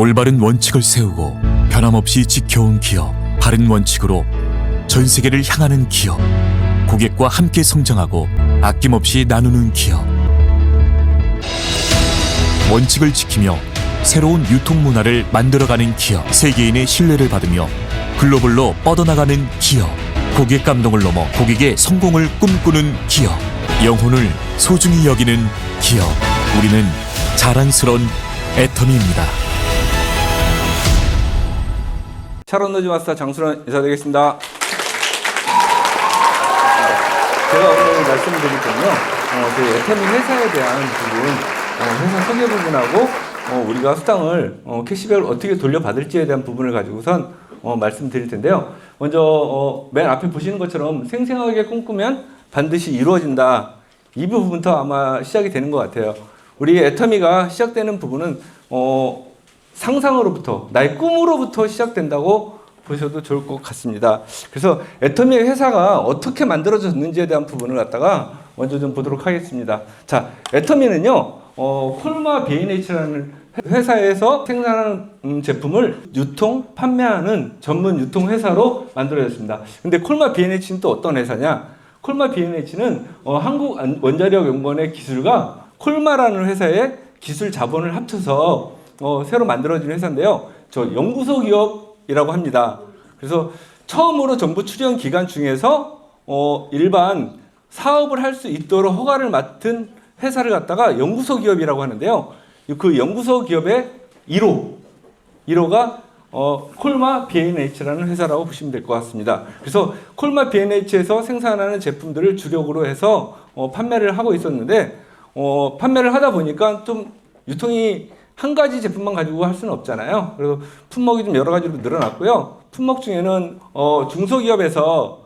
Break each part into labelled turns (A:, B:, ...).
A: 올바른 원칙을 세우고 변함없이 지켜온 기업, 바른 원칙으로 전 세계를 향하는 기업, 고객과 함께 성장하고 아낌없이 나누는 기업. 원칙을 지키며 새로운 유통 문화를 만들어가는 기업, 세계인의 신뢰를 받으며 글로벌로 뻗어나가는 기업, 고객 감동을 넘어 고객의 성공을 꿈꾸는 기업, 영혼을 소중히 여기는 기업. 우리는 자랑스러운 애터미입니다.
B: 샤론 노즈 마스터 장순원 인사드리겠습니다. 제가 오늘 말씀드릴 건요, 저희 애터미 회사에 대한 부분, 회사 소개 부분하고 우리가 수당을 캐시백을 어떻게 돌려받을지에 대한 부분을 가지고선 말씀드릴 텐데요. 먼저 맨 앞에 보시는 것처럼 생생하게 꿈꾸면 반드시 이루어진다. 이 부분부터 아마 시작이 되는 것 같아요. 우리 애터미가 시작되는 부분은 상상으로부터, 나의 꿈으로부터 시작된다고 보셔도 좋을 것 같습니다. 그래서 애터미 회사가 어떻게 만들어졌는지에 대한 부분을 갖다가 먼저 좀 보도록 하겠습니다. 자, 애터미는요, 콜마 B&H라는 회사에서 생산하는 제품을 유통, 판매하는 전문 유통 회사로 만들어졌습니다. 근데 콜마 B&H는 또 어떤 회사냐? 콜마 B&H는 한국원자력연구원의 기술과 콜마라는 회사의 기술 자본을 합쳐서 새로 만들어진 회사인데요. 저 연구소 기업이라고 합니다. 그래서 처음으로 정부 출연 기관 중에서 일반 사업을 할 수 있도록 허가를 맡은 회사를 갖다가 연구소 기업이라고 하는데요. 그 연구소 기업의 1호가 콜마 B&H라는 회사라고 보시면 될 것 같습니다. 그래서 콜마 B&H에서 생산하는 제품들을 주력으로 해서 판매를 하고 있었는데 판매를 하다 보니까 좀 유통이 한 가지 제품만 가지고 할 수는 없잖아요. 그래서 품목이 좀 여러 가지로 늘어났고요. 품목 중에는 중소기업에서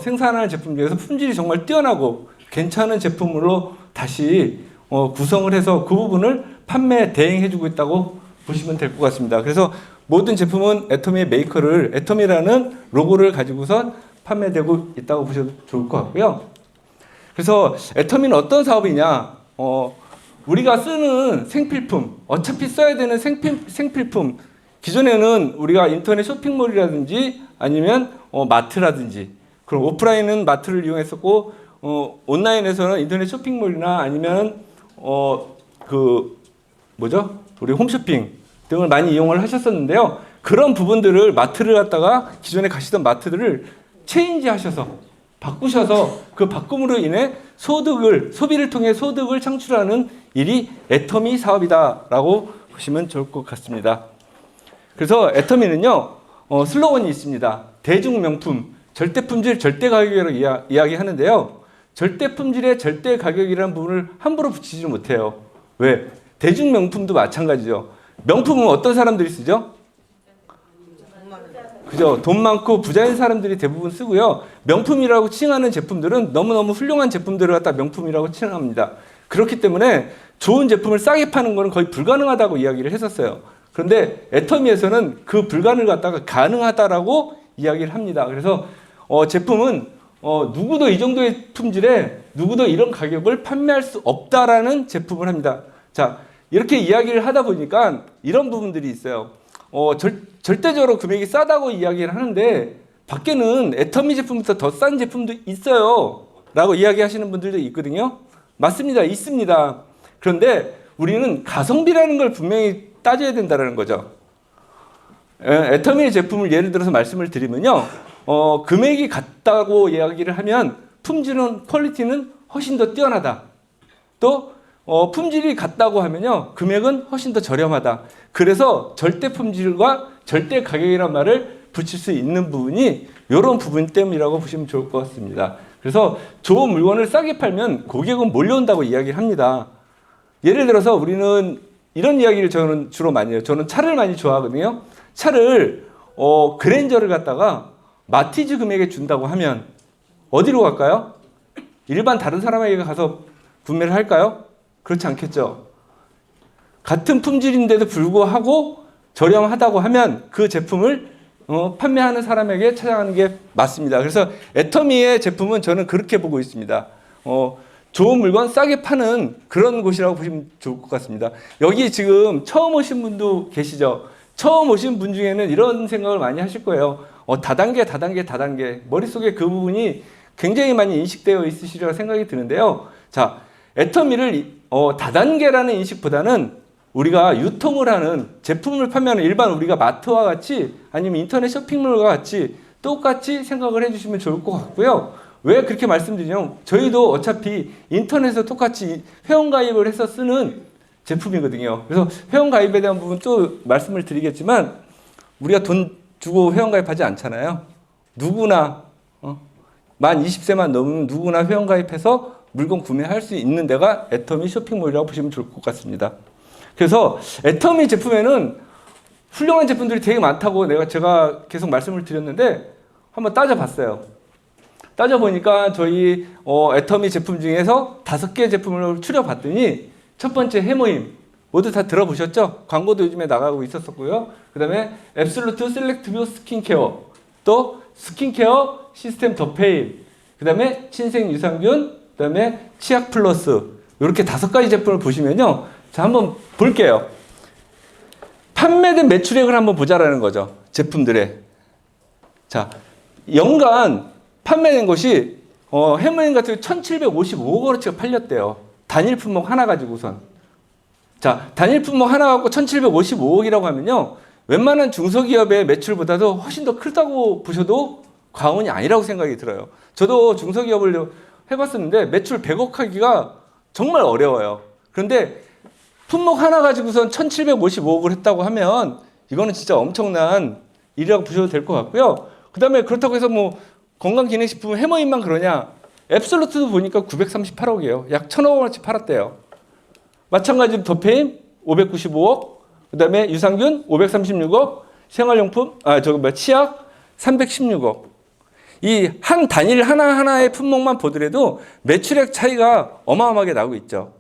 B: 생산하는 제품 중에서 품질이 정말 뛰어나고 괜찮은 제품으로 다시 구성을 해서 그 부분을 판매 대행해주고 있다고 보시면 될 것 같습니다. 그래서 모든 제품은 애터미의 메이커를, 애터미라는 로고를 가지고선 판매되고 있다고 보셔도 좋을 것 같고요. 그래서 애터미는 어떤 사업이냐? 우리가 쓰는 생필품, 어차피 써야 되는 생필품, 기존에는 우리가 인터넷 쇼핑몰이라든지 아니면 마트라든지, 그럼 오프라인은 마트를 이용했었고, 온라인에서는 인터넷 쇼핑몰이나 아니면 우리 홈쇼핑 등을 많이 이용을 하셨었는데요. 그런 부분들을 마트를 갖다가 기존에 가시던 마트들을 체인지 하셔서 바꾸셔서 그 바꿈으로 인해 소비를 통해 소득을 창출하는 일이 애터미 사업이다라고 보시면 좋을 것 같습니다. 그래서 애터미는요, 슬로건이 있습니다. 대중명품, 절대품질, 절대가격이라고 이야기하는데요. 절대품질의 절대가격이라는 부분을 함부로 붙이지 못해요. 왜? 대중명품도 마찬가지죠. 명품은 어떤 사람들이 쓰죠? 그죠? 돈 많고 부자인 사람들이 대부분 쓰고요. 명품이라고 칭하는 제품들은 너무너무 훌륭한 제품들을 갖다 명품이라고 칭합니다. 그렇기 때문에 좋은 제품을 싸게 파는 것은 거의 불가능하다고 이야기를 했었어요. 그런데 애터미에서는 그 불가능을 갖다가 가능하다라고 이야기를 합니다. 그래서 제품은 누구도 이 정도의 품질에 누구도 이런 가격을 판매할 수 없다라는 제품을 합니다. 자, 이렇게 이야기를 하다 보니까 이런 부분들이 있어요. 절대적으로 금액이 싸다고 이야기를 하는데 밖에는 애터미 제품부터 더 싼 제품도 있어요 라고 이야기하시는 분들도 있거든요. 맞습니다. 있습니다. 그런데 우리는 가성비라는 걸 분명히 따져야 된다는 거죠. 애터미의 제품을 예를 들어서 말씀을 드리면요, 금액이 같다고 이야기를 하면 품질은, 퀄리티는 훨씬 더 뛰어나다. 또 품질이 같다고 하면요, 금액은 훨씬 더 저렴하다. 그래서 절대 품질과 절대 가격이란 말을 붙일 수 있는 부분이 이런 부분 때문이라고 보시면 좋을 것 같습니다. 그래서 좋은 물건을 싸게 팔면 고객은 몰려온다고 이야기를 합니다. 예를 들어서 우리는 이런 이야기를 저는 주로 많이 해요. 저는 차를 많이 좋아하거든요. 차를 그랜저를 갖다가 마티즈 금액에 준다고 하면 어디로 갈까요? 일반 다른 사람에게 가서 구매를 할까요? 그렇지 않겠죠. 같은 품질인데도 불구하고 저렴하다고 하면 그 제품을 판매하는 사람에게 찾아가는 게 맞습니다. 그래서 애터미의 제품은 저는 그렇게 보고 있습니다. 좋은 물건 싸게 파는 그런 곳이라고 보시면 좋을 것 같습니다. 여기 지금 처음 오신 분도 계시죠? 처음 오신 분 중에는 이런 생각을 많이 하실 거예요. 다단계. 머릿속에 그 부분이 굉장히 많이 인식되어 있으시리라 생각이 드는데요. 자, 애터미를 다단계라는 인식보다는 우리가 유통을 하는 제품을 판매하는 일반 우리가 마트와 같이 아니면 인터넷 쇼핑몰과 같이 똑같이 생각을 해주시면 좋을 것 같고요. 왜 그렇게 말씀드리냐면 저희도 어차피 인터넷에서 똑같이 회원가입을 해서 쓰는 제품이거든요. 그래서 회원가입에 대한 부분 또 말씀을 드리겠지만 우리가 돈 주고 회원가입하지 않잖아요. 누구나 만 20세만 넘으면 누구나 회원가입해서 물건 구매할 수 있는 데가 애터미 쇼핑몰이라고 보시면 좋을 것 같습니다. 그래서 애터미 제품에는 훌륭한 제품들이 되게 많다고 제가 계속 말씀을 드렸는데 한번 따져봤어요. 따져보니까 저희 애터미 제품 중에서 5개 제품을 추려봤더니 첫 번째 해모임 모두 다 들어보셨죠? 광고도 요즘에 나가고 있었었고요. 그 다음에 앱솔루트 셀렉티브 스킨케어, 또 스킨케어 시스템 더페임, 그 다음에 신생 유산균, 그 다음에 치약 플러스 이렇게 5가지 제품을 보시면요. 자, 한번 볼게요. 판매된 매출액을 한번 보자라는 거죠. 제품들의. 자, 연간 판매된 것이 해모임 같은 경우 1,755억 원어치가 팔렸대요. 단일 품목 하나 가지고선. 자, 단일 품목 하나 갖고 1,755억이라고 하면요. 웬만한 중소기업의 매출보다도 훨씬 더 크다고 보셔도 과언이 아니라고 생각이 들어요. 저도 중소기업을 해봤었는데 매출 100억 하기가 정말 어려워요. 그런데 품목 하나 가지고선 1,755억을 했다고 하면 이거는 진짜 엄청난 일이라고 보셔도 될 것 같고요. 그 다음에 그렇다고 해서 뭐 건강기능식품 해모임만 그러냐? 앱솔루트도 보니까 938억이에요. 약 1,000억 원어치 팔았대요. 마찬가지로 더페임 595억, 그 다음에 유산균 536억, 생활용품, 치약 316억. 이 한 단일 하나하나의 품목만 보더라도 매출액 차이가 어마어마하게 나고 있죠.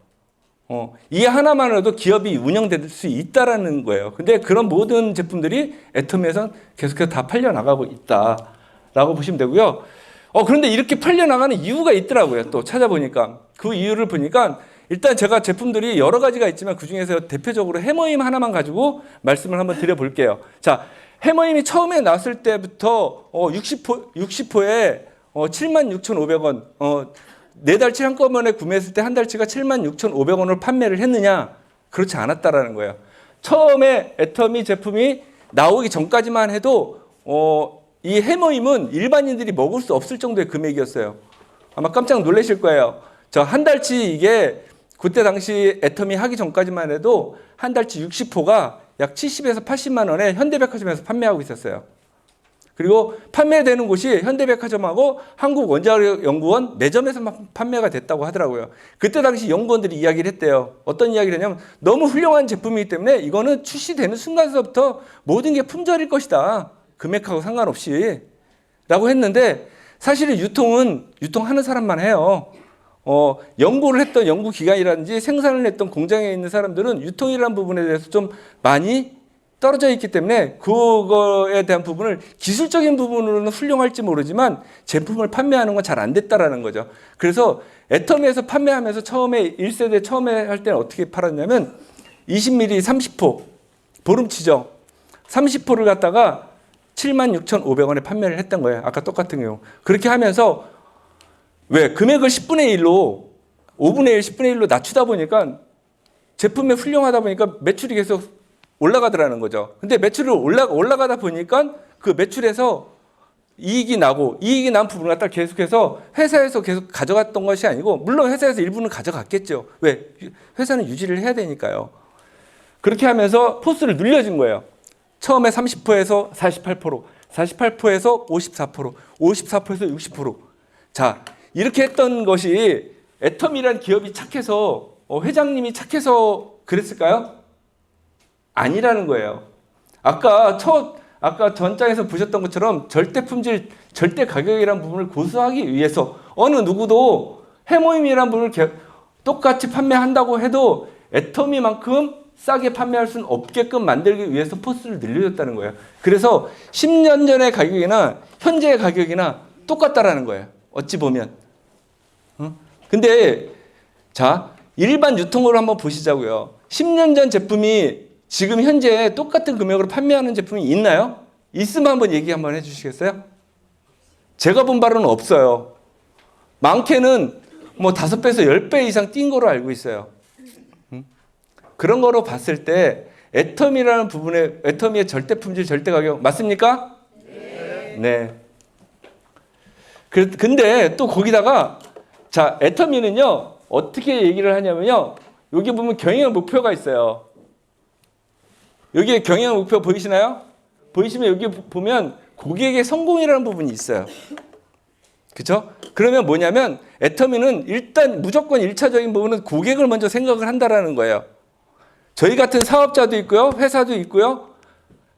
B: 이 하나만으로도 기업이 운영될 수 있다라는 거예요. 근데 그런 모든 제품들이 애터미에선 계속해서 다 팔려나가고 있다라고 보시면 되고요. 그런데 이렇게 팔려나가는 이유가 있더라고요. 또 찾아보니까. 그 이유를 보니까 일단 제가 제품들이 여러 가지가 있지만 그 중에서 대표적으로 해모임 하나만 가지고 말씀을 한번 드려볼게요. 자, 해모임이 처음에 나왔을 때부터 60호에 76,500원, 4달치 한꺼번에 구매했을 때 한 달치가 76,500원을 판매를 했느냐? 그렇지 않았다라는 거예요. 처음에 애터미 제품이 나오기 전까지만 해도 이 해모임은 일반인들이 먹을 수 없을 정도의 금액이었어요. 아마 깜짝 놀라실 거예요. 저 한 달치 이게 그때 당시 애터미 하기 전까지만 해도 한 달치 60호가 약 70에서 80만 원에 현대백화점에서 판매하고 있었어요. 그리고 판매되는 곳이 현대백화점하고 한국원자력연구원 매점에서만 판매가 됐다고 하더라고요. 그때 당시 연구원들이 이야기를 했대요. 어떤 이야기를 했냐면 너무 훌륭한 제품이기 때문에 이거는 출시되는 순간서부터 모든 게 품절일 것이다. 금액하고 상관없이 라고 했는데 사실은 유통하는 사람만 해요. 연구를 했던 연구기관이라든지 생산을 했던 공장에 있는 사람들은 유통이라는 부분에 대해서 좀 많이 떨어져 있기 때문에 그거에 대한 부분을 기술적인 부분으로는 훌륭할지 모르지만 제품을 판매하는 건 잘 안 됐다라는 거죠. 그래서 애터미에서 판매하면서 처음에 1세대 처음에 할 때는 어떻게 팔았냐면 20ml 30호 보름치죠. 30호를 갖다가 76,500원에 판매를 했던 거예요. 아까 똑같은 경우. 그렇게 하면서 왜 금액을 10분의 1로 5분의 1, 10분의 1로 낮추다 보니까 제품이 훌륭하다 보니까 매출이 계속 올라가더라는 거죠. 근데 매출이 올라가다 보니까 그 매출에서 이익이 난 부분을 갖다 계속해서 회사에서 계속 가져갔던 것이 아니고 물론 회사에서 일부는 가져갔겠죠. 왜? 회사는 유지를 해야 되니까요. 그렇게 하면서 포스를 늘려준 거예요. 처음에 30%에서 48%, 48%에서 54%, 54%에서 60%. 자, 이렇게 했던 것이 애터미라는 기업이 착해서 회장님이 착해서 그랬을까요? 아니라는 거예요. 아까 전장에서 보셨던 것처럼 절대 품질, 절대 가격이라는 부분을 고수하기 위해서 어느 누구도 해모임이라는 부분을 똑같이 판매한다고 해도 애터미만큼 싸게 판매할 수는 없게끔 만들기 위해서 포스를 늘려줬다는 거예요. 그래서 10년 전의 가격이나 현재의 가격이나 똑같다라는 거예요. 어찌 보면. 근데 자, 일반 유통으로 한번 보시자고요. 10년 전 제품이 지금 현재 똑같은 금액으로 판매하는 제품이 있나요? 있으면 한번 얘기 한번 해주시겠어요? 제가 본 바로는 없어요. 많게는 뭐 5배에서 10배 이상 뛴 거로 알고 있어요. 그런 거로 봤을 때 애터미라는 부분에 애터미의 절대 품질, 절대 가격 맞습니까? 네. 근데 또 거기다가 자, 애터미는요 어떻게 얘기를 하냐면요, 여기 보면 경영 목표가 있어요. 여기에 경영 목표 보이시나요? 보이시면 여기 보면 고객의 성공이라는 부분이 있어요. 그렇죠? 그러면 뭐냐면 애터미는 일단 무조건 1차적인 부분은 고객을 먼저 생각을 한다라는 거예요. 저희 같은 사업자도 있고요, 회사도 있고요,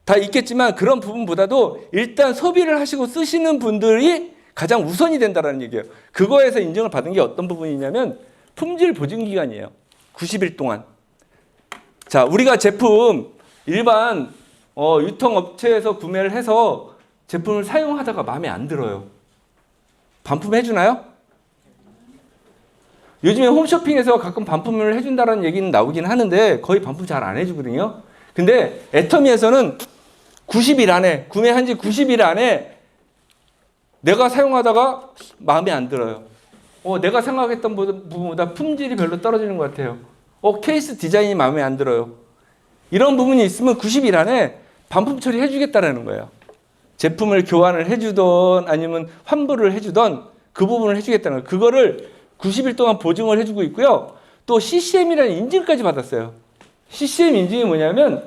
B: 다 있겠지만 그런 부분보다도 일단 소비를 하시고 쓰시는 분들이 가장 우선이 된다는 얘기예요. 그거에서 인정을 받은 게 어떤 부분이냐면 품질 보증 기간이에요. 90일 동안. 자, 우리가 제품 일반 유통업체에서 구매를 해서 제품을 사용하다가 마음에 안 들어요. 반품해 주나요? 요즘에 홈쇼핑에서 가끔 반품을 해준다는 얘기는 나오긴 하는데 거의 반품 잘 안 해주거든요. 근데 애터미에서는 90일 안에, 구매한 지 90일 안에 내가 사용하다가 마음에 안 들어요. 내가 생각했던 부분보다 품질이 별로 떨어지는 것 같아요. 케이스 디자인이 마음에 안 들어요. 이런 부분이 있으면 90일 안에 반품 처리해 주겠다라는 거예요. 제품을 교환을 해주던 아니면 환불을 해주던 그 부분을 해주겠다는 거예요. 그거를 90일 동안 보증을 해주고 있고요. 또 CCM이라는 인증까지 받았어요. CCM 인증이 뭐냐면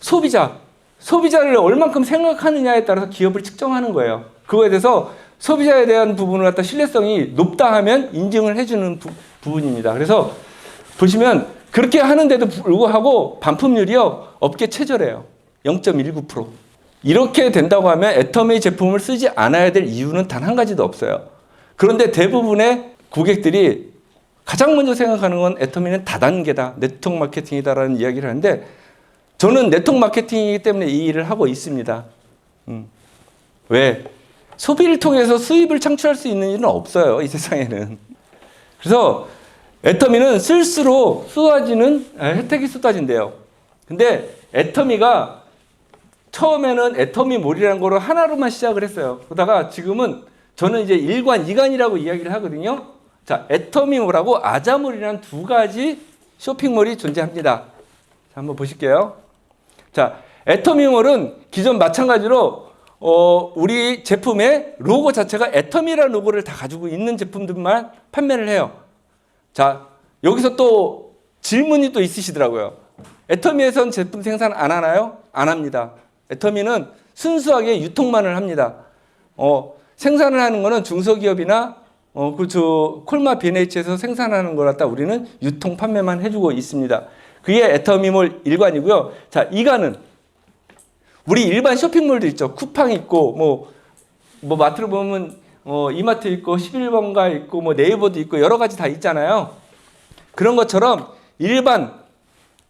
B: 소비자를 얼만큼 생각하느냐에 따라서 기업을 측정하는 거예요. 그거에 대해서 소비자에 대한 부분을 갖다 신뢰성이 높다 하면 인증을 해주는 부분입니다. 그래서 보시면 그렇게 하는데도 불구하고 반품률이요 업계 최저래요. 0.19%. 이렇게 된다고 하면 애터미 제품을 쓰지 않아야 될 이유는 단 한 가지도 없어요. 그런데 대부분의 고객들이 가장 먼저 생각하는 건 애터미는 다단계다, 네트워크 마케팅이다라는 이야기를 하는데 저는 네트워크 마케팅이기 때문에 이 일을 하고 있습니다. 왜? 소비를 통해서 수입을 창출할 수 있는 일은 없어요, 이 세상에는. 그래서 애터미는 쓸수록 혜택이 쏟아진대요. 근데 애터미가 처음에는 애터미몰이라는 거로 하나로만 시작을 했어요. 그러다가 지금은 저는 이제 1관, 2관이라고 이야기를 하거든요. 자, 애터미몰하고 아자몰이라는 두 가지 쇼핑몰이 존재합니다. 자, 한번 보실게요. 자, 애터미몰은 기존 마찬가지로 우리 제품의 로고 자체가 애터미라는 로고를 다 가지고 있는 제품들만 판매를 해요. 자, 여기서 또 질문이 또 있으시더라고요. 애터미에선 제품 생산 안 하나요? 안 합니다. 애터미는 순수하게 유통만을 합니다. 생산을 하는 거는 중소기업이나 콜마 B&H에서 생산하는 걸 갖다 우리는 유통 판매만 해주고 있습니다. 그게 애터미몰 1관이고요. 자, 2관은 우리 일반 쇼핑몰도 있죠. 쿠팡 있고 뭐 마트로 보면 이마트 있고 11번가 있고 뭐 네이버도 있고 여러 가지 다 있잖아요. 그런 것처럼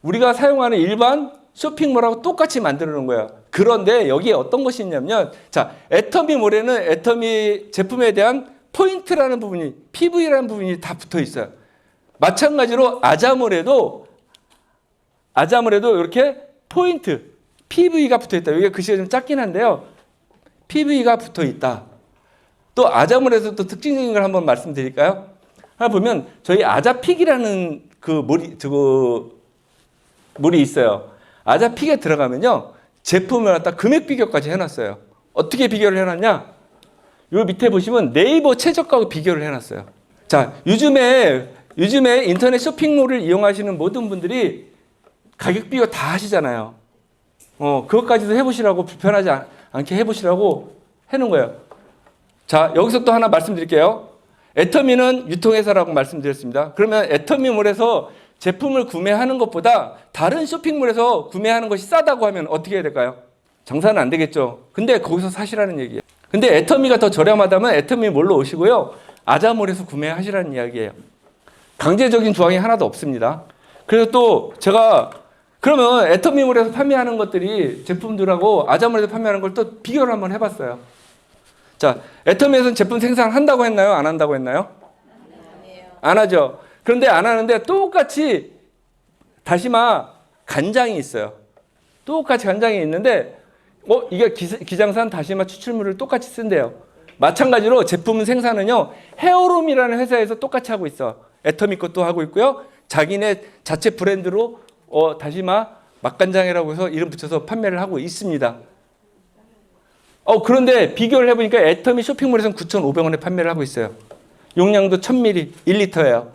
B: 우리가 사용하는 일반 쇼핑몰하고 똑같이 만들어 놓은 거예요. 그런데 여기에 어떤 것이 있냐면 자, 애터미몰에는 애터미 제품에 대한 포인트라는 부분이 PV라는 부분이 다 붙어 있어요. 마찬가지로 아자몰에도 이렇게 포인트 PV가 붙어 있다. 여기 글씨가 좀 작긴 한데요. PV가 붙어 있다. 또 아자몰에서 또 특징적인 걸 한번 말씀드릴까요? 하나 보면 저희 아자픽이라는 그 몰이 있어요. 아자픽에 들어가면요. 제품을 갖다 금액 비교까지 해놨어요. 어떻게 비교를 해놨냐? 요 밑에 보시면 네이버 최저가하고 비교를 해놨어요. 자, 요즘에 인터넷 쇼핑몰을 이용하시는 모든 분들이 가격 비교 다 하시잖아요. 그것까지도 해보시라고 불편하지 않게 해보시라고 해놓은 거예요. 자, 여기서 또 하나 말씀드릴게요. 애터미는 유통회사라고 말씀드렸습니다. 그러면 애터미몰에서 제품을 구매하는 것보다 다른 쇼핑몰에서 구매하는 것이 싸다고 하면 어떻게 해야 될까요? 장사는 안 되겠죠. 근데 거기서 사시라는 얘기예요. 근데 애터미가 더 저렴하다면 애터미몰로 오시고요. 아자몰에서 구매하시라는 이야기예요. 강제적인 조항이 하나도 없습니다. 그래서 또 제가 그러면 애터미몰에서 판매하는 것들이 제품들하고 아자몰에서 판매하는 걸 또 비교를 한번 해봤어요. 자, 애터미에서는 제품 생산한다고 했나요? 안 한다고 했나요? 안 하죠. 그런데 안 하는데 똑같이 다시마 간장이 있어요. 똑같이 간장이 있는데 이게 기장산 다시마 추출물을 똑같이 쓴대요. 마찬가지로 제품 생산은요 헤어룸이라는 회사에서 똑같이 하고 있어. 애터미 것도 하고 있고요. 자기네 자체 브랜드로 다시마 맛간장이라고 해서 이름 붙여서 판매를 하고 있습니다. 그런데 비교를 해보니까 애터미 쇼핑몰에서는 9,500원에 판매를 하고 있어요. 용량도 1000ml, 1리터예요.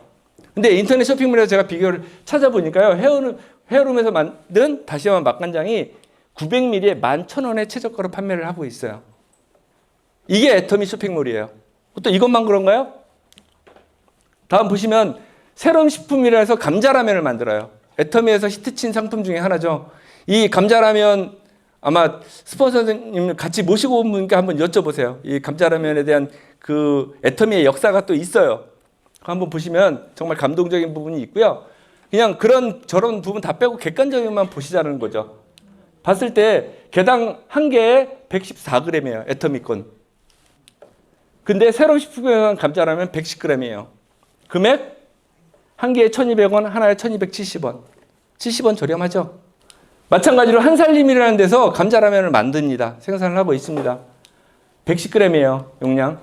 B: 근데 인터넷 쇼핑몰에서 제가 비교를 찾아보니까요. 헤어룸에서 만든 다시마 맛간장이 900ml에 11,000원에 최저가로 판매를 하고 있어요. 이게 애터미 쇼핑몰이에요. 또 이것만 그런가요? 다음 보시면 새로운 식품이라 해서 감자라면을 만들어요. 애터미에서 히트친 상품 중에 하나죠. 이 감자라면 아마 스폰서님 같이 모시고 온 분께 한번 여쭤보세요. 이 감자라면에 대한 그 애터미의 역사가 또 있어요. 한번 보시면 정말 감동적인 부분이 있고요. 그냥 저런 부분 다 빼고 객관적인만 보시자는 거죠. 봤을 때 개당 한 개에 114g이에요. 애터미 건. 근데 새로운 식품에 감자라면 110g이에요. 금액 한 개에 1,200원, 하나에 1,270원. 70원 저렴하죠? 마찬가지로 한살림이라는 데서 감자라면을 만듭니다. 생산을 하고 있습니다. 110g이에요. 용량.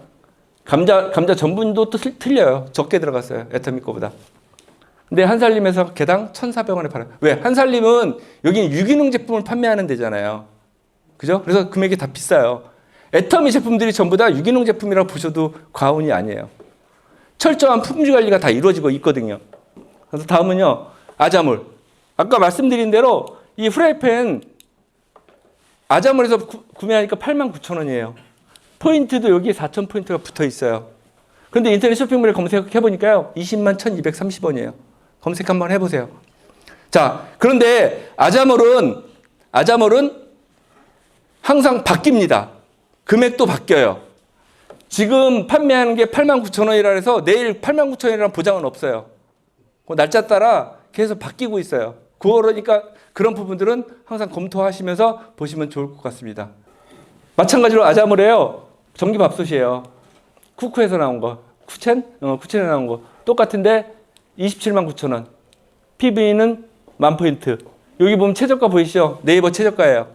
B: 감자 전분도 또 틀려요. 적게 들어갔어요. 애터미 거보다. 근데 한살림에서 개당 1,400원에 팔아요. 왜? 한살림은 여기는 유기농 제품을 판매하는 데잖아요. 그죠? 그래서 금액이 다 비싸요. 애터미 제품들이 전부 다 유기농 제품이라고 보셔도 과언이 아니에요. 철저한 품질 관리가 다 이루어지고 있거든요. 그래서 다음은요. 아자몰. 아까 말씀드린 대로 이 프라이팬 아자몰에서 구매하니까 89,000원이에요. 포인트도 여기 4,000포인트가 붙어 있어요. 그런데 인터넷 쇼핑몰에 검색해 보니까요. 20만 1,230원이에요. 검색 한번 해보세요. 자, 그런데 아자몰은 항상 바뀝니다. 금액도 바뀌어요. 지금 판매하는 게 89,000원이라 해서 내일 89,000원이라는 보장은 없어요. 그 날짜 따라 계속 바뀌고 있어요. 그러니까 그런 부분들은 항상 검토하시면서 보시면 좋을 것 같습니다. 마찬가지로 아자몰에요. 전기밥솥이에요. 쿠쿠에서 나온 거. 쿠첸에 나온 거. 똑같은데 279,000원. PV는 10,000포인트. 여기 보면 최저가 보이시죠? 네이버 최저가예요.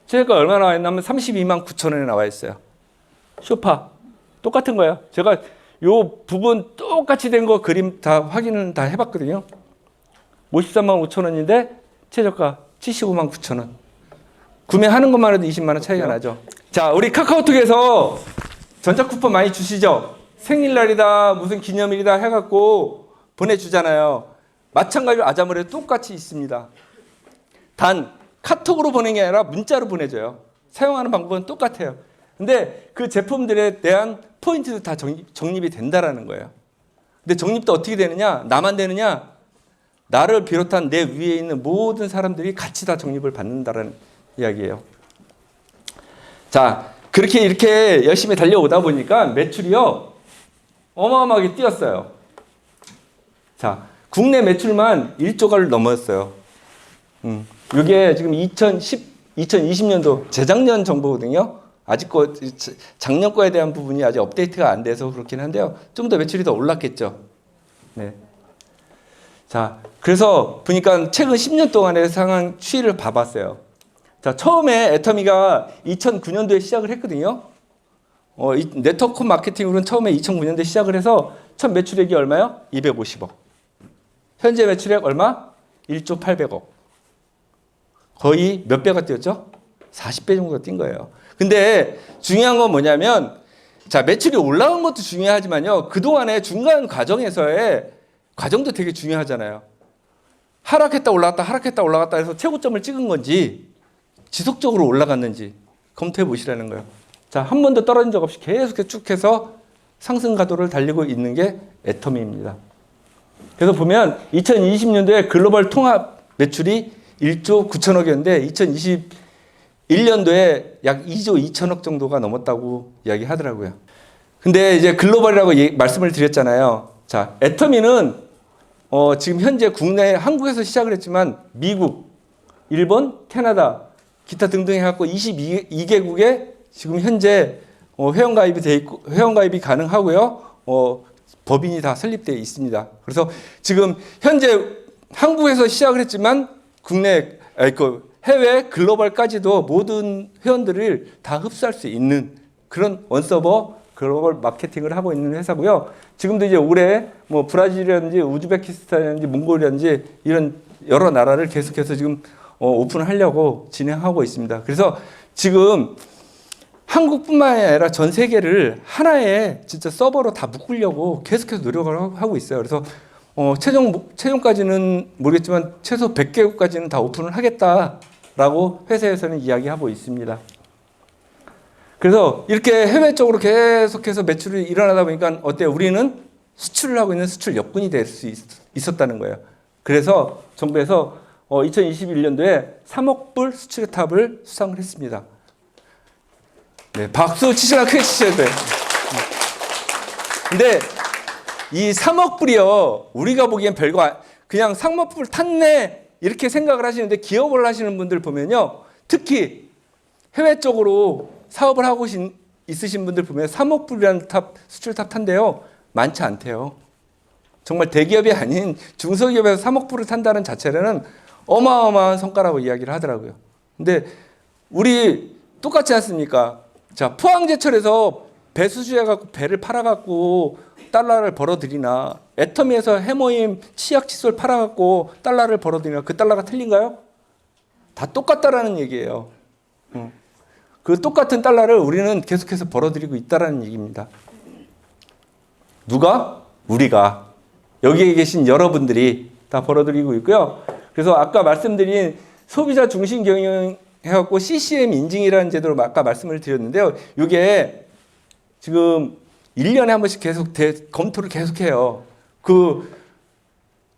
B: 최저가 얼마 나와 있냐면 329,000원에 나와 있어요. 쇼파. 똑같은 거예요. 제가 요 부분 똑같이 된 거 그림 다 확인은 다 해봤거든요. 535,000원인데 최저가 759,000원. 구매하는 것만 해도 20만 원 차이가 나죠. 자, 우리 카카오톡에서 전자쿠폰 많이 주시죠? 생일날이다, 무슨 기념일이다 해갖고 보내주잖아요. 마찬가지로 아자몰에 똑같이 있습니다. 단 카톡으로 보내는 게 아니라 문자로 보내줘요. 사용하는 방법은 똑같아요. 근데 그 제품들에 대한 포인트도 다 적립이 된다라는 거예요. 근데 적립도 어떻게 되느냐? 나만 되느냐? 나를 비롯한 내 위에 있는 모든 사람들이 같이 다 적립을 받는다라는 이야기예요. 자, 그렇게 이렇게 열심히 달려오다 보니까 매출이요 어마어마하게 뛰었어요. 자, 국내 매출만 1조가를 넘었어요. 이게 지금 2020년도 재작년 정보거든요. 아직 작년 거에 대한 부분이 아직 업데이트가 안 돼서 그렇긴 한데요. 좀 더 매출이 더 올랐겠죠. 네. 자, 그래서 보니까 최근 10년 동안의 상황 추이를 봐봤어요. 자, 처음에 애터미가 2009년도에 시작을 했거든요. 이 네트워크 마케팅으로는 처음에 2009년도에 시작을 해서 첫 매출액이 얼마요? 250억. 현재 매출액 얼마? 1조 800억. 거의 몇 배가 뛰었죠? 40배 정도가 뛴 거예요. 근데 중요한 건 뭐냐면, 자, 매출이 올라온 것도 중요하지만요. 그동안의 중간 과정에서의 과정도 되게 중요하잖아요. 하락했다 올라갔다 하락했다 올라갔다 해서 최고점을 찍은 건지 지속적으로 올라갔는지 검토해 보시라는 거예요. 자, 한 번도 떨어진 적 없이 계속 쭉 해서 상승 가도를 달리고 있는 게 애터미입니다. 그래서 보면 2020년도에 글로벌 통합 매출이 1조 9천억이었는데 2021년도에 약 2조 2천억 정도가 넘었다고 이야기하더라고요. 근데 이제 글로벌이라고 말씀을 드렸잖아요. 자, 애터미는 지금 현재 국내 한국에서 시작을 했지만 미국, 일본, 캐나다, 기타 등등 해갖고 22개국에 지금 현재 회원가입이 돼 있고 회원가입이 가능하고요. 법인이 다 설립되어 있습니다. 그래서 지금 현재 한국에서 시작을 했지만 국내 해외 글로벌까지도 모든 회원들을 다 흡수할 수 있는 그런 원서버 글로벌 마케팅을 하고 있는 회사고요. 지금도 이제 올해 뭐 브라질이라든지 우즈베키스탄이라든지 몽골이라든지 이런 여러 나라를 계속해서 지금 오픈하려고 진행하고 있습니다. 그래서 지금 한국뿐만 아니라 전 세계를 하나의 진짜 서버로 다 묶으려고 계속해서 노력을 하고 있어요. 그래서 최종까지는 모르겠지만 최소 100개국까지는 다 오픈을 하겠다라고 회사에서는 이야기하고 있습니다. 그래서 이렇게 해외 쪽으로 계속해서 매출이 일어나다 보니까 어때요? 우리는 수출을 하고 있는 수출 역군이 될 수 있었다는 거예요. 그래서 정부에서 2021년도에 3억 불 수출의 탑을 수상을 했습니다. 네, 박수 치시나 크게 치셔야 돼요. 근데 이 3억 불이요, 우리가 보기엔 별거 그냥 3억 불 탔네 이렇게 생각을 하시는데 기업을 하시는 분들 보면요, 특히 해외 쪽으로 사업을 하고 있으신 분들 보면 3억 불이라는 탑, 수출 탑 탄대요. 많지 않대요. 정말 대기업이 아닌 중소기업에서 3억 불을 탄다는 자체는 어마어마한 성과라고 이야기를 하더라고요. 근데 우리 똑같지 않습니까? 자, 포항제철에서 배 수주해갖고 배를 팔아갖고 달러를 벌어들이나 애터미에서 해모임 치약 칫솔 팔아갖고 달러를 벌어들이나 그 달러가 틀린가요? 다 똑같다라는 얘기예요. 그 똑같은 달러를 우리는 계속해서 벌어들이고 있다라는 얘기입니다. 누가? 우리가. 여기에 계신 여러분들이 다 벌어들이고 있고요. 그래서 아까 말씀드린 소비자 중심 경영 해갖고 CCM 인증이라는 제도로 아까 말씀을 드렸는데요. 이게 지금 1년에 한 번씩 계속 검토를 계속해요.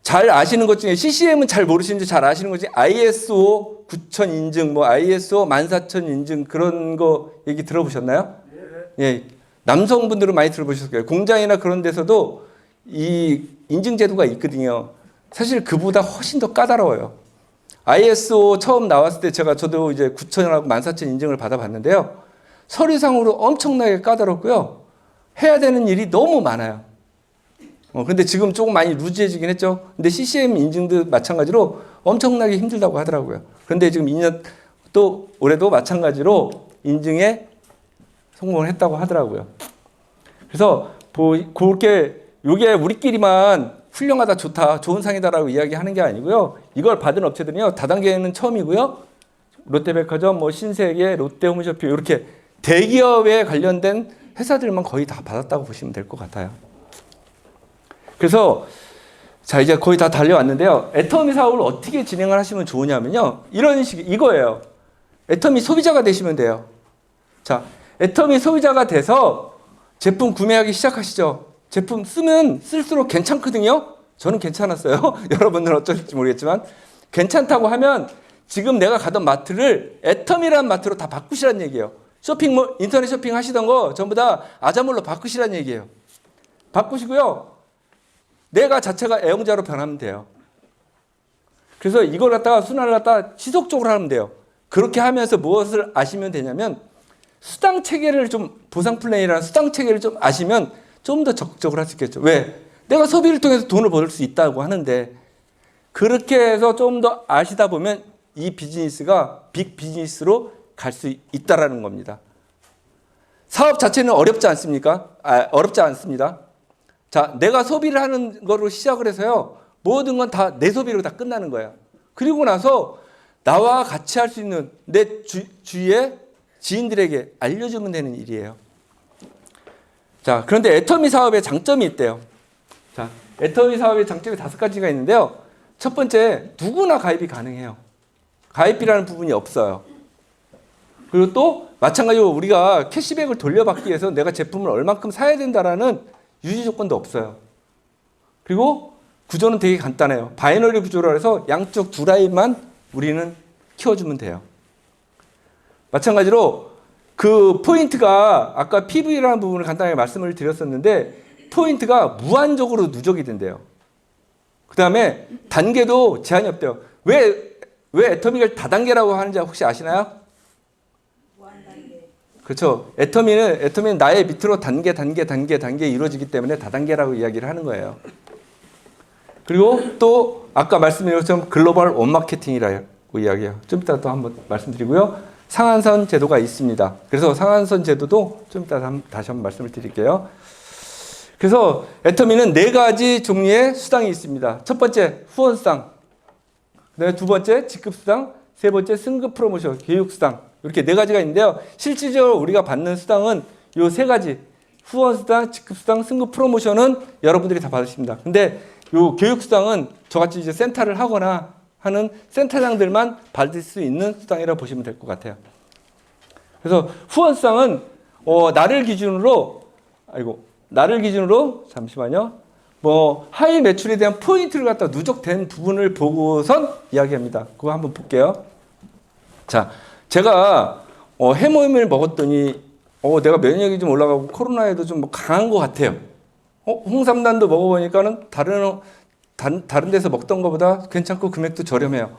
B: 잘 아시는 것 중에 CCM은 잘 모르시는지 잘 아시는 것 중에 ISO 9000 인증, 뭐 ISO 14000 인증 그런 거 얘기 들어보셨나요? 예, 남성분들은 많이 들어보셨을 거예요. 공장이나 그런 데서도 이 인증 제도가 있거든요. 사실 그보다 훨씬 더 까다로워요. ISO 처음 나왔을 때 저도 이제 9000하고 14000 인증을 받아봤는데요. 서류상으로 엄청나게 까다롭고요. 해야 되는 일이 너무 많아요. 근데 지금 조금 많이 루즈해지긴 했죠. 근데 CCM 인증도 마찬가지로 엄청나게 힘들다고 하더라고요. 그런데 지금 2년 또 올해도 마찬가지로 인증에 성공을 했다고 하더라고요. 그래서 그렇게 요게 우리끼리만 훌륭하다, 좋다, 좋은 상이다라고 이야기하는 게 아니고요. 이걸 받은 업체들은요, 다단계는 처음이고요. 롯데백화점, 뭐 신세계, 롯데홈쇼핑 이렇게 대기업에 관련된 회사들만 거의 다 받았다고 보시면 될 것 같아요. 그래서 자, 이제 거의 다 달려왔는데요. 애터미 사업을 어떻게 진행을 하시면 좋으냐면요, 이런 이거예요. 애터미 소비자가 되시면 돼요. 자, 애터미 소비자가 돼서 제품 구매하기 시작하시죠. 제품 쓰면 쓸수록 괜찮거든요. 저는 괜찮았어요. 여러분들은 어쩔지 모르겠지만 괜찮다고 하면 지금 내가 가던 마트를 애터미라는 마트로 다 바꾸시라는 얘기예요. 쇼핑몰, 인터넷 쇼핑 하시던 거 전부 다 아자몰로 바꾸시라는 얘기예요. 바꾸시고요. 내가 자체가 애용자로 변하면 돼요. 그래서 이걸 갖다가 순환을 갖다가 지속적으로 하면 돼요. 그렇게 하면서 무엇을 아시면 되냐면 수당 체계를 좀, 보상 플랜이라는 수당 체계를 좀 아시면 좀 더 적극적으로 할 수 있겠죠. 왜? 내가 소비를 통해서 돈을 벌 수 있다고 하는데, 그렇게 해서 좀 더 아시다 보면 이 비즈니스가 빅 비즈니스로 갈 수 있다라는 겁니다. 사업 자체는 어렵지 않습니까? 어렵지 않습니다. 자, 내가 소비를 하는 거로 시작을 해서요, 모든 건 다 내 소비로 다 끝나는 거예요. 그리고 나서 나와 같이 할 수 있는 내 주위의 지인들에게 알려주면 되는 일이에요. 자, 그런데 애터미 사업의 장점이 있대요. 자, 애터미 사업의 장점이 5가지가 있는데요. 첫 번째, 누구나 가입이 가능해요. 가입비라는 부분이 없어요. 그리고 또 마찬가지로 우리가 캐시백을 돌려받기 위해서 내가 제품을 얼만큼 사야 된다라는 유지 조건도 없어요. 그리고 구조는 되게 간단해요. 바이너리 구조라 해서 양쪽 두 라인만 우리는 키워주면 돼요. 마찬가지로 그 포인트가 아까 PV라는 부분을 간단하게 말씀을 드렸었는데 포인트가 무한적으로 누적이 된대요. 그 다음에 단계도 제한이 없대요. 왜 애터미를 다단계라고 하는지 혹시 아시나요?
C: 무한단계.
B: 그렇죠. 애터미는 나의 밑으로 단계 이루어지기 때문에 다단계라고 이야기를 하는 거예요. 그리고 또 아까 말씀드린 것처럼 글로벌 원마케팅이라요. 이야기해요. 좀 이따 또 한번 말씀드리고요. 상한선 제도가 있습니다. 그래서 상한선 제도도 좀 이따 다시 한번 말씀을 드릴게요. 그래서 애터미는 4가지 종류의 수당이 있습니다. 첫 번째 후원수당, 그다음에 두 번째 직급수당, 세 번째 승급 프로모션, 교육수당, 이렇게 4가지가 있는데요. 실질적으로 우리가 받는 수당은 이 3가지, 후원수당, 직급수당, 승급 프로모션은 여러분들이 다 받으십니다. 근데 이 교육수당은 저같이 이제 센터를 하거나 하는 센터장들만 받을 수 있는 수당이라고 보시면 될 것 같아요. 그래서 후원수당은 나를 기준으로 잠시만요. 하위 매출에 대한 포인트를 갖다 누적된 부분을 보고선 이야기합니다. 그거 한번 볼게요. 자, 제가 해모임을 먹었더니 내가 면역력이 좀 올라가고 코로나에도 좀 강한 것 같아요. 홍삼단도 먹어보니까는 다른 데서 먹던 것보다 괜찮고 금액도 저렴해요.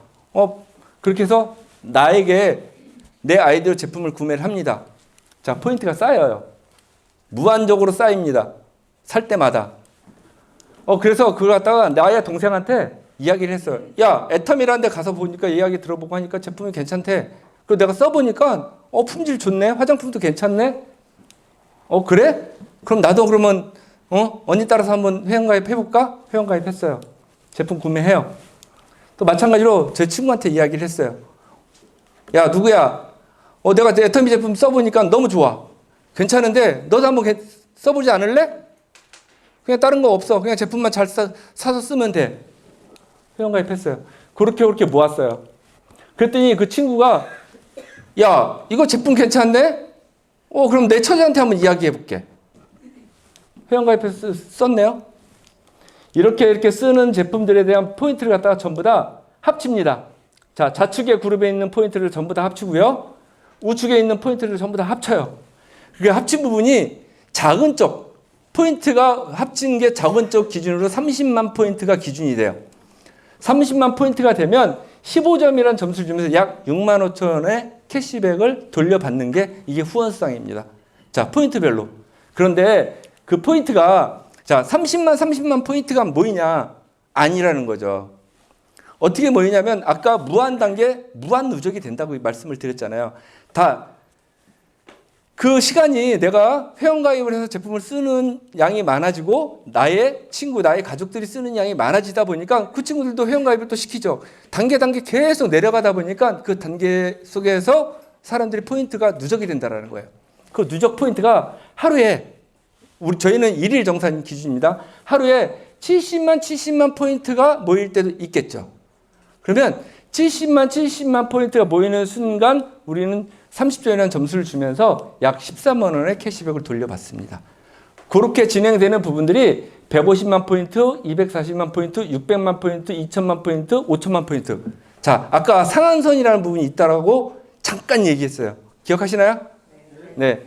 B: 그렇게 해서 나에게 내 아이디어 제품을 구매를 합니다. 자, 포인트가 쌓여요. 무한적으로 쌓입니다. 살 때마다. 그래서 그걸 갖다가 나의 동생한테 이야기를 했어요. 야, 애텀이라는 데 가서 보니까 이야기 들어보고 하니까 제품이 괜찮대. 그리고 내가 써보니까 품질 좋네. 화장품도 괜찮네. 그래? 그럼 나도 그러면 언니 따라서 한번 회원가입 해볼까? 회원가입했어요. 제품 구매해요. 또 마찬가지로 제 친구한테 이야기를 했어요. 야, 누구야? 내가 애터미 제품 써보니까 너무 좋아. 괜찮은데 너도 한번 써보지 않을래? 그냥 다른 거 없어. 그냥 제품만 잘 사서 쓰면 돼. 회원가입했어요. 그렇게 모았어요. 그랬더니 그 친구가 야, 이거 제품 괜찮네? 그럼 내 처제한테 한번 이야기해볼게. 회원가입해서 썼네요. 이렇게 쓰는 제품들에 대한 포인트를 갖다가 전부 다 합칩니다. 자, 좌측의 그룹에 있는 포인트를 전부 다 합치고요. 우측에 있는 포인트를 전부 다 합쳐요. 그게 합친 부분이 작은 쪽, 포인트가 합친 게 적은 쪽 기준으로 30만 포인트가 기준이 돼요. 30만 포인트가 되면 15점이라는 점수를 주면서 약 6만 5천 원의 캐시백을 돌려받는 게 이게 후원수당입니다. 자, 포인트별로. 그런데 그 포인트가 30만 포인트가 뭐이냐? 아니라는 거죠. 어떻게 모이냐면 아까 무한 단계, 무한 누적이 된다고 말씀을 드렸잖아요. 다 그 시간이 내가 회원가입을 해서 제품을 쓰는 양이 많아지고 나의 친구, 나의 가족들이 쓰는 양이 많아지다 보니까 그 친구들도 회원가입을 또 시키죠. 단계 계속 내려가다 보니까 그 단계 속에서 사람들이 포인트가 누적이 된다는 거예요. 그 누적 포인트가 하루에 저희는 1일 정산 기준입니다. 하루에 70만 포인트가 모일 때도 있겠죠. 그러면 70만 포인트가 모이는 순간 우리는 30점이라는 점수를 주면서 약 13만 원의 캐시백을 돌려받습니다. 그렇게 진행되는 부분들이 150만 포인트, 240만 포인트, 600만 포인트, 2천만 포인트, 5천만 포인트. 자, 아까 상한선이라는 부분이 있다라고 잠깐 얘기했어요. 기억하시나요? 네.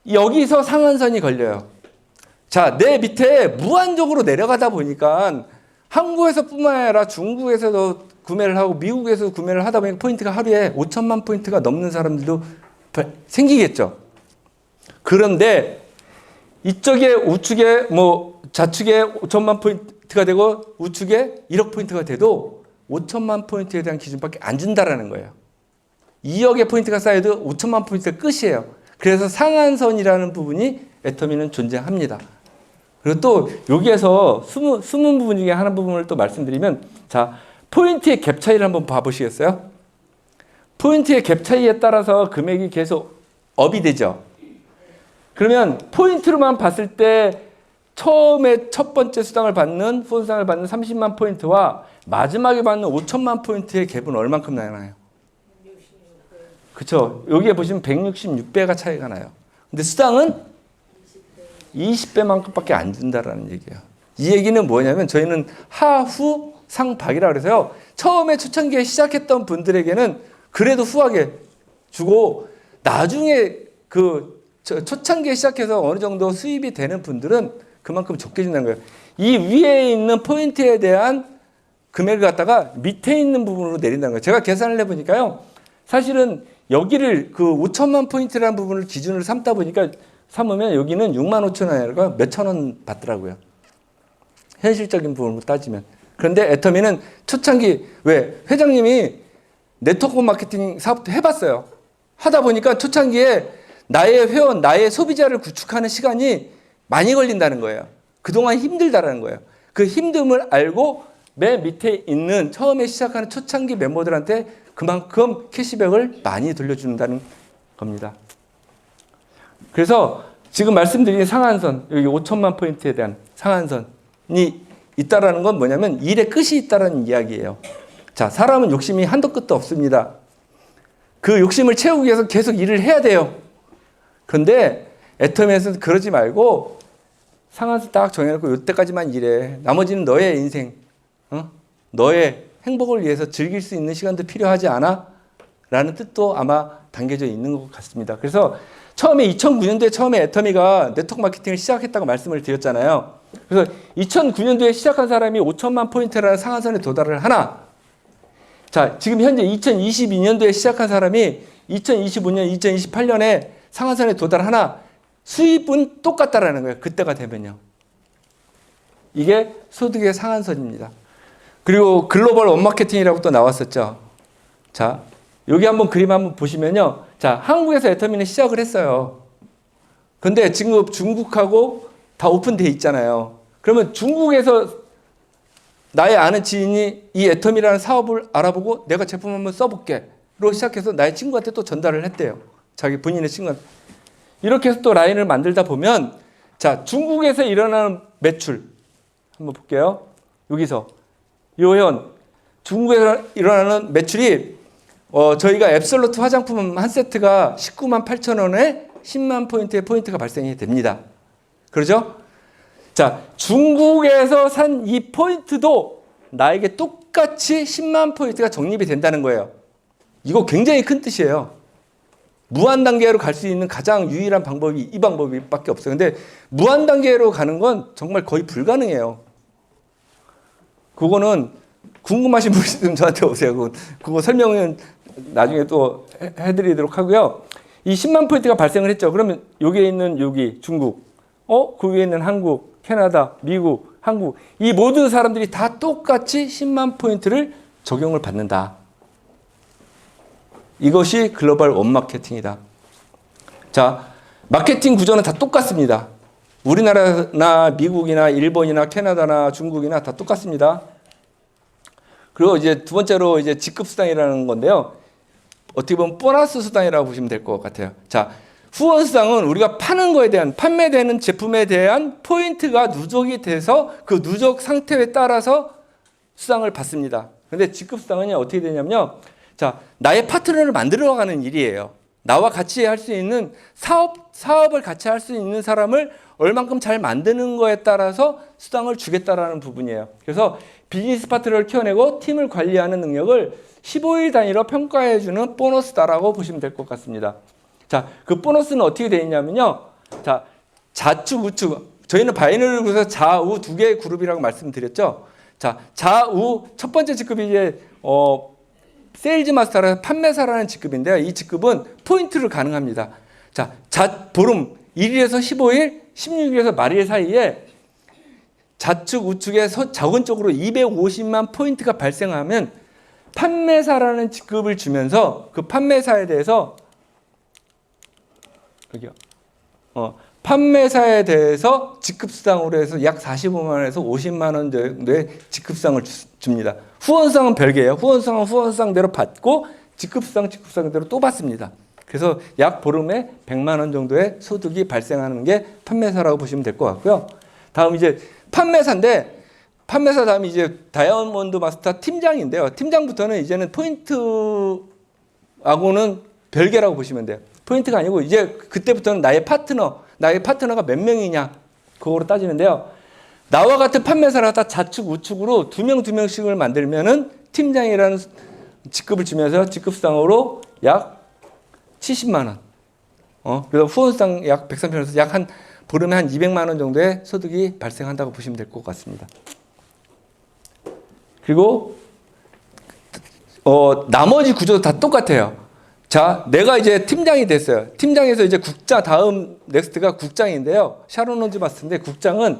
B: 여기서 상한선이 걸려요. 자, 내 밑에 무한적으로 내려가다 보니까 한국에서뿐만 아니라 중국에서도 구매를 하고 미국에서 구매를 하다 보니까 포인트가 하루에 5천만 포인트가 넘는 사람들도 생기겠죠. 그런데 이쪽에 우측에 좌측에 5천만 포인트가 되고 우측에 1억 포인트가 돼도 5천만 포인트에 대한 기준밖에 안 준다라는 거예요. 2억의 포인트가 쌓여도 5천만 포인트가 끝이에요. 그래서 상한선이라는 부분이 애터미는 존재합니다. 그리고 또 여기에서 숨은 부분 중에 하나 부분을 또 말씀드리면, 자, 포인트의 갭 차이를 한번 봐보시겠어요? 포인트의 갭 차이에 따라서 금액이 계속 업이 되죠. 그러면 포인트로만 봤을 때 처음에 첫 번째 수당을 받는, 후원수당을 받는 30만 포인트와 마지막에 받는 5천만 포인트의 갭은 얼만큼 나나요? 그렇죠. 여기에 보시면 166배가 차이가 나요. 근데 수당은 20배만큼밖에 안 준다라는 얘기예요. 이 얘기는 뭐냐면 저희는 하후 상박이라 그래서요. 처음에 초창기에 시작했던 분들에게는 그래도 후하게 주고 나중에 그 초창기에 시작해서 어느 정도 수입이 되는 분들은 그만큼 적게 준다는 거예요. 이 위에 있는 포인트에 대한 금액을 갖다가 밑에 있는 부분으로 내린다는 거예요. 제가 계산을 해보니까요. 사실은 여기를 그 5천만 포인트라는 부분을 기준으로 삼으면 여기는 6만 5천 원이라가 몇천 원 받더라고요. 현실적인 부분으로 따지면. 그런데 애터미는 초창기, 왜? 회장님이 네트워크 마케팅 사업도 해봤어요. 하다 보니까 초창기에 나의 회원, 나의 소비자를 구축하는 시간이 많이 걸린다는 거예요. 그동안 힘들다라는 거예요. 그 힘듦을 알고 맨 밑에 있는 처음에 시작하는 초창기 멤버들한테 그만큼 캐시백을 많이 돌려준다는 겁니다. 그래서 지금 말씀드린 상한선, 여기 5천만 포인트에 대한 상한선이 있다라는 건 뭐냐면 일의 끝이 있다라는 이야기예요. 자, 사람은 욕심이 한도 끝도 없습니다. 그 욕심을 채우기 위해서 계속 일을 해야 돼요. 그런데 애터미에서는 그러지 말고 상한선 딱 정해놓고 이때까지만 일해. 나머지는 너의 인생, 너의 행복을 위해서 즐길 수 있는 시간도 필요하지 않아? 라는 뜻도 아마 담겨져 있는 것 같습니다. 그래서 처음에 2009년도에 처음에 애터미가 네트워크 마케팅을 시작했다고 말씀을 드렸잖아요. 그래서 2009년도에 시작한 사람이 5천만 포인트라는 상한선에 도달을 하나? 자, 지금 현재 2022년도에 시작한 사람이 2025년, 2028년에 상한선에 도달하나? 수입은 똑같다라는 거예요. 그때가 되면요. 이게 소득의 상한선입니다. 그리고 글로벌 원마케팅이라고 또 나왔었죠. 자, 여기 한번 그림 한번 보시면요. 자, 한국에서 애터미는 시작을 했어요. 근데 지금 중국하고 다 오픈돼 있잖아요. 그러면 중국에서 나의 아는 지인이 이 애터미라는 사업을 알아보고 내가 제품 한번 써볼게로 시작해서 나의 친구한테 또 전달을 했대요. 자기 본인의 친구한테. 이렇게 해서 또 라인을 만들다 보면 자, 중국에서 일어나는 매출 한번 볼게요. 여기서 요현 중국에서 일어나는 매출이 저희가 앱솔루트 화장품 한 세트가 19만 8천 원에 10만 포인트의 포인트가 발생이 됩니다. 그러죠? 자, 중국에서 산 이 포인트도 나에게 똑같이 10만 포인트가 적립이 된다는 거예요. 이거 굉장히 큰 뜻이에요. 무한 단계로 갈 수 있는 가장 유일한 방법이 이 방법밖에 없어요. 근데 무한 단계로 가는 건 정말 거의 불가능해요. 그거는 궁금하신 분이 저한테 오세요. 그거 설명은 나중에 또 해드리도록 하고요. 이 10만 포인트가 발생을 했죠. 그러면 여기에 있는 여기 중국, 그 위에 있는 한국, 캐나다, 미국, 한국 이 모든 사람들이 다 똑같이 10만 포인트를 적용을 받는다. 이것이 글로벌 원마케팅이다. 자, 마케팅 구조는 다 똑같습니다. 우리나라나 미국이나 일본이나 캐나다나 중국이나 다 똑같습니다. 그리고 이제 두 번째로 이제 직급 수당이라는 건데요. 어떻게 보면 보너스 수당이라고 보시면 될 것 같아요. 자, 후원 수당은 우리가 파는 거에 대한 판매되는 제품에 대한 포인트가 누적이 돼서 그 누적 상태에 따라서 수당을 받습니다. 그런데 직급 수당은 어떻게 되냐면요. 자, 나의 파트너를 만들어가는 일이에요. 나와 같이 할 수 있는 사업을 같이 할 수 있는 사람을 얼만큼 잘 만드는 거에 따라서 수당을 주겠다라는 부분이에요. 그래서 비즈니스 파트너를 키워내고 팀을 관리하는 능력을 15일 단위로 평가해주는 보너스다라고 보시면 될 것 같습니다. 자, 그 보너스는 어떻게 되어 있냐면요. 자, 좌측, 우측. 저희는 바이너리 그룹에서 좌우 두 개의 그룹이라고 말씀드렸죠. 자, 좌우 첫 번째 직급이 이제 세일즈 마스터라는 판매사라는 직급인데요. 이 직급은 포인트를 가능합니다. 자, 보름 1일에서 15일, 16일에서 말일 사이에 좌측, 우측에 자원적으로 250만 포인트가 발생하면 판매사라는 직급을 주면서 그 판매사에 대해서 여기요. 판매사에 대해서 직급수당으로 해서 약 45만 원에서 50만 원 정도의 직급수당을 줍니다. 후원수당은 별개예요. 후원수당은 후원수당대로 받고 직급수당대로 또 받습니다. 그래서 약 보름에 100만 원 정도의 소득이 발생하는 게 판매사라고 보시면 될 것 같고요. 다음 이제 판매사인데 판매사 다음에 이제 다이아몬드 마스터 팀장인데요. 팀장부터는 이제는 포인트하고는 별개라고 보시면 돼요. 포인트가 아니고 이제 그때부터는 나의 파트너가 몇 명이냐 그거로 따지는데요. 나와 같은 판매사를 다 좌측 우측으로 두 명씩을 만들면은 팀장이라는 직급을 주면서 직급수당으로 약 70만 원. 그래서 후원수당 약 130원에서 약 한 보름에 한 200만 원 정도의 소득이 발생한다고 보시면 될 것 같습니다. 그리고 나머지 구조도 다 똑같아요. 자, 내가 이제 팀장이 됐어요. 팀장에서 이제 국장, 다음 넥스트가 국장인데요. 샤론 론즈 마스터인데 국장은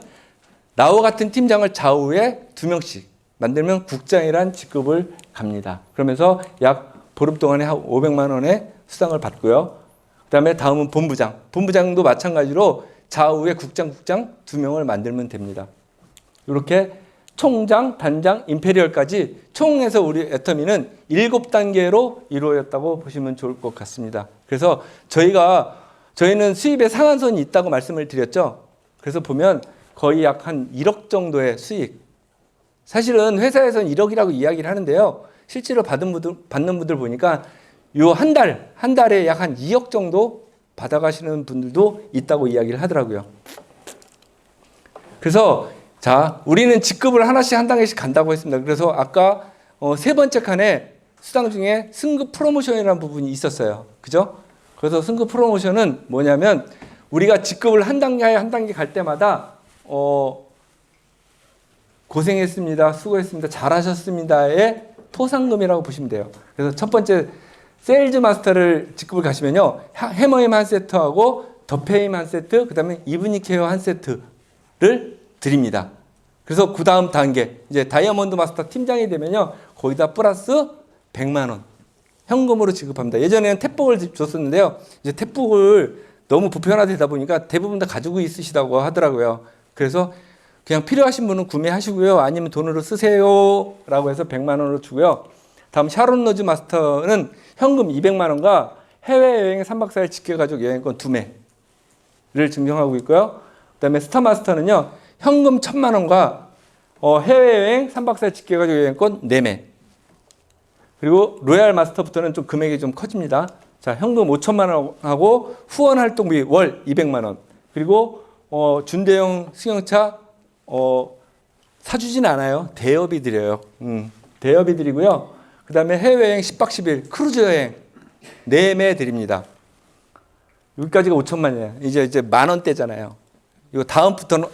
B: 나와 같은 팀장을 좌우에 2명씩 만들면 국장이란 직급을 갑니다. 그러면서 약 보름 동안에 한 500만 원의 수당을 받고요. 그다음에 다음은 본부장. 본부장도 마찬가지로 좌우에 국장 2명을 만들면 됩니다. 이렇게 총장, 단장, 임페리얼까지 총해서 우리 애터미는 7단계로 이루어졌다고 보시면 좋을 것 같습니다. 그래서 저희는 수입의 상한선이 있다고 말씀을 드렸죠. 그래서 보면 거의 약 한 1억 정도의 수익. 사실은 회사에서는 1억이라고 이야기를 하는데요. 실제로 받는 분들 보니까 요 한 달에 약 한 2억 정도 받아가시는 분들도 있다고 이야기를 하더라고요. 그래서 자, 우리는 직급을 하나씩 한 단계씩 간다고 했습니다. 그래서 아까 세 번째 칸에 수당 중에 승급 프로모션이라는 부분이 있었어요. 그죠? 그래서 승급 프로모션은 뭐냐면 우리가 직급을 한 단계 갈 때마다 고생했습니다. 수고했습니다. 잘하셨습니다의 토상금이라고 보시면 돼요. 그래서 첫 번째 세일즈 마스터를 직급을 가시면요. 해머임 한 세트하고 더페임 한 세트, 그 다음에 이브닝 케어 한 세트를 드립니다. 그래서 그 다음 단계, 이제 다이아몬드 마스터 팀장이 되면요. 거기다 플러스 100만 원 현금으로 지급합니다. 예전에는 탭북을 줬었는데요. 이제 탭북을 너무 보편화되다 보니까 대부분 다 가지고 있으시다고 하더라고요. 그래서 그냥 필요하신 분은 구매하시고요. 아니면 돈으로 쓰세요. 라고 해서 100만 원으로 주고요. 다음 샤론 로즈 마스터는 현금 200만 원과 해외여행 3박 4일 직계가족 여행권 2매를 증정하고 있고요. 그 다음에 스타 마스터는요. 현금 1000만 원과 해외여행 3박 4일 직계가족 여행권 4매. 그리고 로얄 마스터부터는 좀 금액이 좀 커집니다. 자, 현금 5천만 원하고 후원 활동비 월 200만 원. 그리고 준대형 승용차 사주진 않아요. 대여비 드려요. 대여비 드리고요. 그 다음에 해외여행 10박 10일 크루즈 여행 4매 드립니다. 여기까지가 5천만 원이에요. 이제 만 원대잖아요. 이거 다음부터는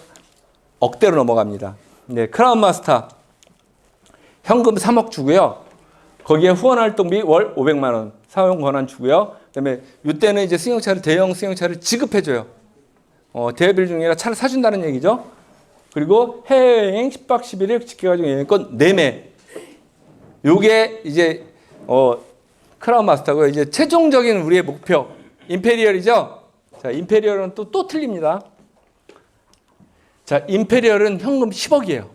B: 억대로 넘어갑니다. 네, 크라운 마스터 현금 3억 주고요. 거기에 후원 활동비 월 500만 원 사용 권한 주고요. 그다음에 이때는 이제 대형 승용차를 지급해줘요. 대여비 중이라 차를 사준다는 얘기죠. 그리고 해외여행 10박 11일 직계가족 여행권 4매. 요게 이제 크라운 마스터고요. 이제 최종적인 우리의 목표 임페리얼이죠. 자, 임페리얼은 또 틀립니다. 자, 임페리얼은 현금 10억이에요.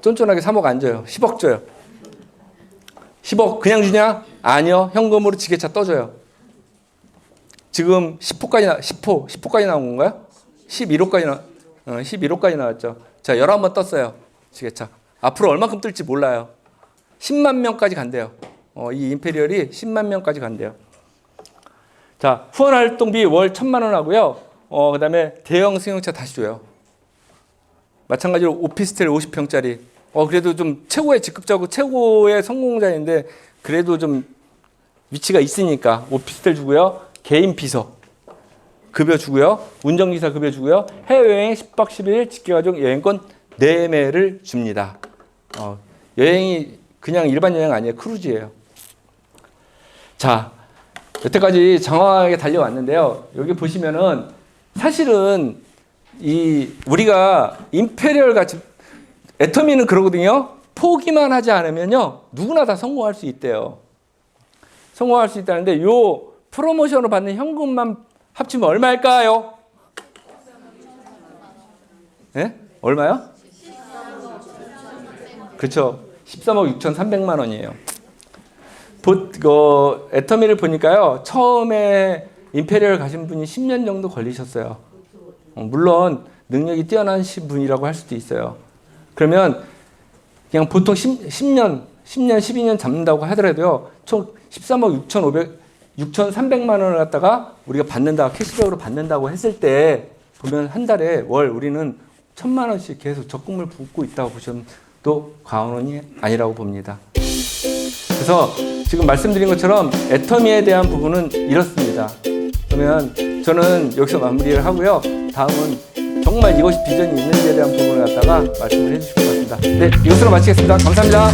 B: 쫀쫀하게 3억 안 줘요. 10억 줘요. 10억 그냥 주냐? 아니요. 현금으로 지게차 떠줘요. 지금 10호까지 나온 건가요? 11호까지 나왔죠. 자, 11번 떴어요. 지게차. 앞으로 얼마큼 뜰지 몰라요. 10만 명까지 간대요. 이 임페리얼이 10만 명까지 간대요. 자, 후원 활동비 월 1000만 원 하고요. 그 다음에 대형 승용차 다시 줘요. 마찬가지로 오피스텔 50평짜리. 그래도 좀 최고의 직급자고 최고의 성공자인데 그래도 좀 위치가 있으니까 오피스텔 주고요. 개인 비서 급여 주고요. 운전기사 급여 주고요. 해외여행 10박 11일 직계가족 여행권 4매를 줍니다. 여행이 그냥 일반 여행 아니에요. 크루즈예요. 자, 여태까지 장황하게 달려왔는데요. 여기 보시면은 사실은 우리가 임페리얼 같이 애터미는 그러거든요. 포기만 하지 않으면요. 누구나 다 성공할 수 있대요. 성공할 수 있다는데 요 프로모션으로 받는 현금만 합치면 얼마일까요? 네? 얼마요? 그렇죠. 13억 6,300만 원이에요. 애터미를 보니까요. 처음에 임페리얼 가신 분이 10년 정도 걸리셨어요. 물론 능력이 뛰어나신 분이라고 할 수도 있어요. 그러면 그냥 보통 10년, 12년 잡는다고 하더라도요. 총 13억 6,300만 원을 갖다가 우리가 캐시백으로 받는다고 했을 때 보면 한 달에 월 우리는 1,000만 원씩 계속 적금을 붓고 있다고 보셔도 과언이 아니라고 봅니다. 그래서 지금 말씀드린 것처럼 애터미에 대한 부분은 이렇습니다. 그러면 저는 여기서 마무리를 하고요. 다음은 정말 이것이 비전이 있는지에 대한 부분을 갖다가 말씀을 해주실 것 같습니다. 네, 이것으로 마치겠습니다. 감사합니다.